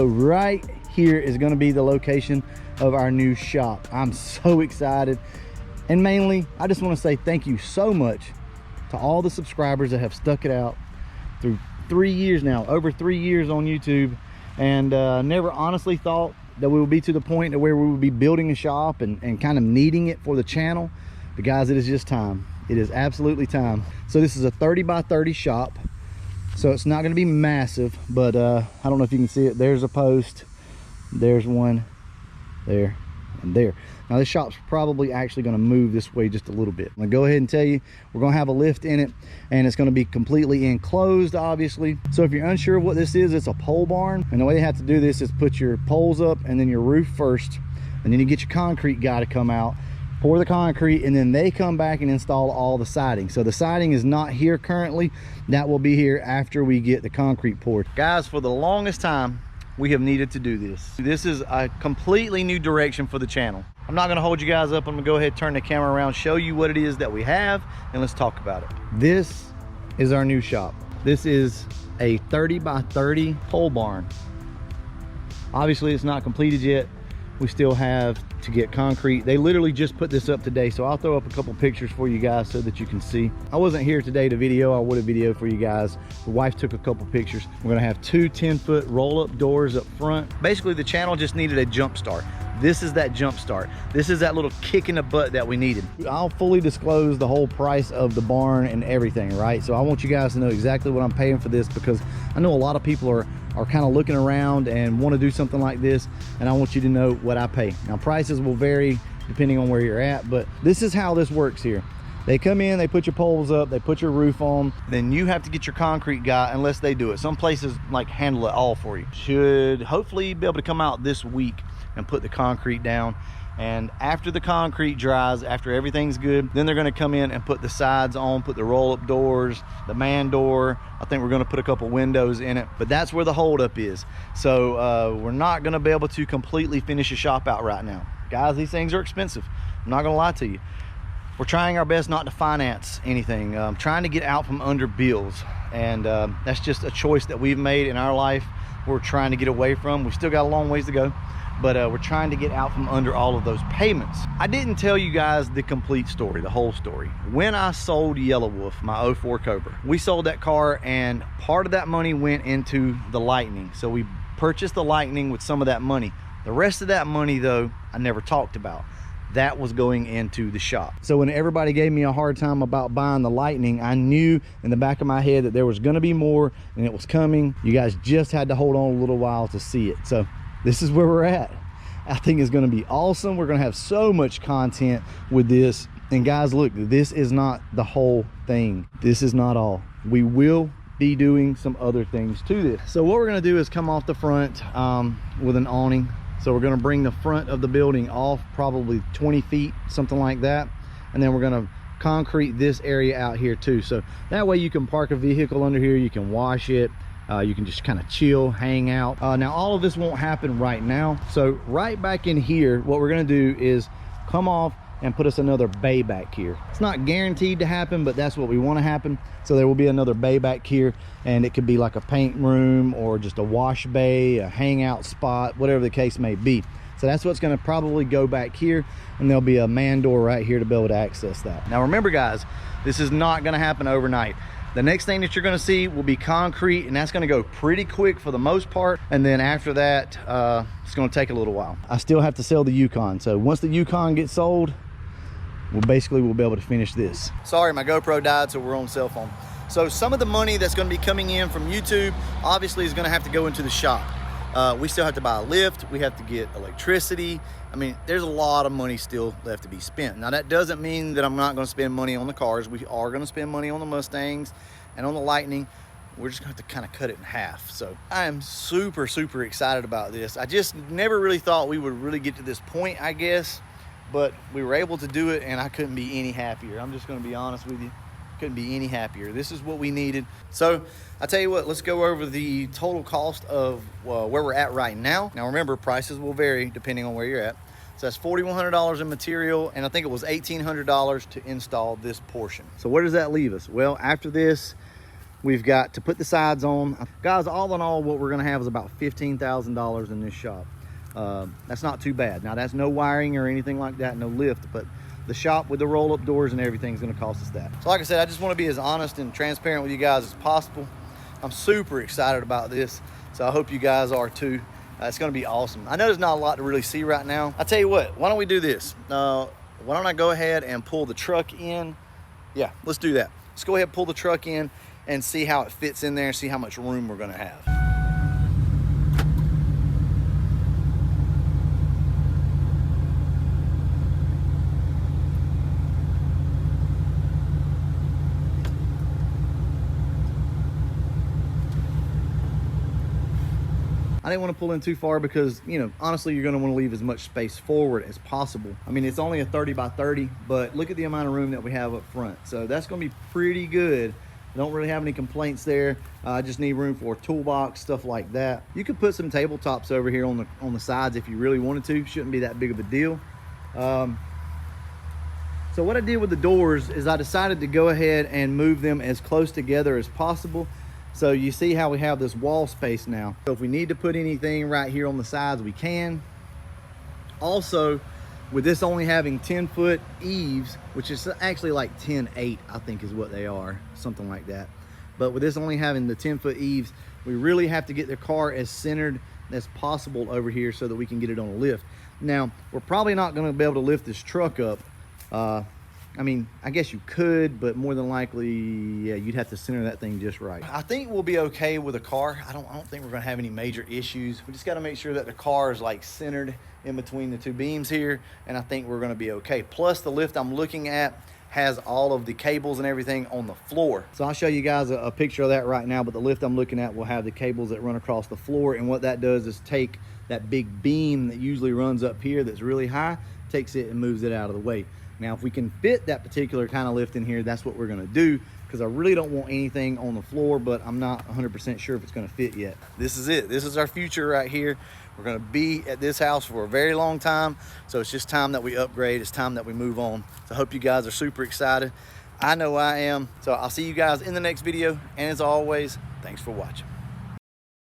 So right here is going to be the location of our new shop. I'm so excited. And mainly, I just want to say thank you so much to all the subscribers that have stuck it out through 3 years now, over 3 years on YouTube. And never honestly thought that we would be to the point where we would be building a shop and kind of needing it for the channel. But guys, it is just time. It is absolutely time. So this is a 30 by 30 shop. So it's not going to be massive, but I don't know if you can see it. There's a post, there's one, there, and there. Now this shop's probably actually going to move this way just a little bit. I'm going to go ahead and tell you, we're going to have a lift in it, and it's going to be completely enclosed, obviously. So if you're unsure of what this is, it's a pole barn. And the way they have to do this is put your poles up and then your roof first, and then you get your concrete guy to come out, pour the concrete, and then they come back and install all the siding. So the siding is not here currently. That will be here after we get the concrete poured. Guys, for the longest time, we have needed to do this. This is a completely new direction for the channel. I'm not gonna hold you guys up. I'm gonna go ahead, turn the camera around, show you what it is that we have, and let's talk about it. This is our new shop. This is a 30 by 30 pole barn. Obviously, it's not completed yet. We still have to get concrete. They literally just put this up today, so I'll throw up a couple pictures for you guys so that you can see. I wasn't here today to video. I would have videoed for you guys. The wife took a couple pictures. We're gonna have two 10-foot roll-up doors up front. Basically, the channel just needed a jump start. This is that jump start. This is that little kick in the butt that we needed. I'll fully disclose the whole price of the barn and everything, right? So I want you guys to know exactly what I'm paying for this, because I know a lot of people are kind of looking around and want to do something like this, and I want you to know what I pay. Now, prices will vary depending on where you're at, but this is how this works here. They come in, they put your poles up, they put your roof on, then you have to get your concrete guy unless they do it. Some places like handle it all for you. Should hopefully be able to come out this week and put the concrete down. And after the concrete dries, after everything's good, then they're gonna come in and put the sides on, put the roll-up doors, the man door. I think we're gonna put a couple windows in it, but that's where the holdup is. So we're not gonna be able to completely finish a shop out right now. Guys, these things are expensive. I'm not gonna lie to you. We're trying our best not to finance anything. Trying to get out from under bills. And that's just a choice that we've made in our life. We're trying to get away from. We still got a long ways to go, but we're trying to get out from under all of those payments. I didn't tell you guys the complete story, the whole story. When I sold Yellow Wolf, my 04 Cobra, we sold that car, and part of that money went into the Lightning. So we purchased the Lightning with some of that money. The rest of that money, though, I never talked about. That was going into the shop. So when everybody gave me a hard time about buying the Lightning, I knew in the back of my head that there was gonna be more, and it was coming. You guys just had to hold on a little while to see it. So this is where we're at. I think it's gonna be awesome. We're gonna have so much content with this. And guys, look, this is not the whole thing. This is not all. We will be doing some other things to this. So what we're gonna do is come off the front with an awning. So we're gonna bring the front of the building off probably 20 feet, something like that. And then we're gonna concrete this area out here too. So that way you can park a vehicle under here, you can wash it, you can just kind of chill, hang out. Now all of this won't happen right now. So right back in here, what we're gonna do is come off and put us another bay back here. It's not guaranteed to happen, but that's what we want to happen. So there will be another bay back here, and it could be like a paint room or just a wash bay, a hangout spot, whatever the case may be. So that's what's going to probably go back here, and there'll be a man door right here to be able to access that. Now remember guys, this is not going to happen overnight. The next thing that you're going to see will be concrete, and that's going to go pretty quick for the most part. And then after that, it's going to take a little while. I still have to sell the Yukon. So once the Yukon gets sold, we'll be able to finish this. Sorry, my GoPro died, so we're on cell phone. So some of the money that's going to be coming in from YouTube obviously is going to have to go into the shop. We still have to buy a lift. We have to get electricity. I mean, there's a lot of money still left to be spent. Now that doesn't mean that I'm not going to spend money on the cars. We are going to spend money on the Mustangs and on the Lightning. We're just going to have to kind of cut it in half. So I am super, super excited about this. I just never really thought we would really get to this point, I guess. But we were able to do it, and I couldn't be any happier. I'm just going to be honest with you. Couldn't be any happier. This is what we needed. So I tell you what, let's go over the total cost of where we're at right now. Now remember, prices will vary depending on where you're at. So that's $4,100 in material, and I think it was $1,800 to install this portion. So where does that leave us? Well, after this, we've got to put the sides on. Guys, all in all, what we're gonna have is about $15,000 in this shop. That's not too bad. Now, that's no wiring or anything like that, no lift, but the shop with the roll-up doors and everything is going to cost us that. So like I said, I just want to be as honest and transparent with you guys as possible. I'm super excited about this, so I hope you guys are too. It's going to be awesome. I know there's not a lot to really see right now. I tell you what, why don't we do this? Why don't I go ahead and pull the truck in? Yeah, let's do that. Let's go ahead and pull the truck in and see how it fits in there and see how much room we're going to have. I didn't want to pull in too far because, you know, honestly, you're going to want to leave as much space forward as possible. I mean, it's only a 30 by 30, but look at the amount of room that we have up front. So that's going to be pretty good. I don't really have any complaints there. I just need room for a toolbox, stuff like that. You could put some tabletops over here on the sides if you really wanted to. Shouldn't be that big of a deal. So what I did with the doors is I decided to go ahead and move them as close together as possible. So you see how we have this wall space now. So if we need to put anything right here on the sides, we can. Also, with this only having 10-foot eaves, which is actually like 10.8, I think is what they are, something like that. But with this only having the 10-foot eaves, we really have to get the car as centered as possible over here so that we can get it on a lift. Now, we're probably not gonna be able to lift this truck up. I mean, I guess you could, but more than likely, yeah, you'd have to center that thing just right. I think we'll be okay with a car. I don't think we're gonna have any major issues. We just gotta make sure that the car is like centered in between the two beams here, and I think we're gonna be okay. Plus, the lift I'm looking at has all of the cables and everything on the floor. So I'll show you guys a picture of that right now, but the lift I'm looking at will have the cables that run across the floor, and what that does is take that big beam that usually runs up here that's really high, takes it and moves it out of the way. Now, if we can fit that particular kind of lift in here, that's what we're gonna do, because I really don't want anything on the floor, but I'm not 100% sure if it's gonna fit yet. This is it. This is our future right here. We're gonna be at this house for a very long time, so it's just time that we upgrade. It's time that we move on. So I hope you guys are super excited. I know I am. So I'll see you guys in the next video, and as always, thanks for watching.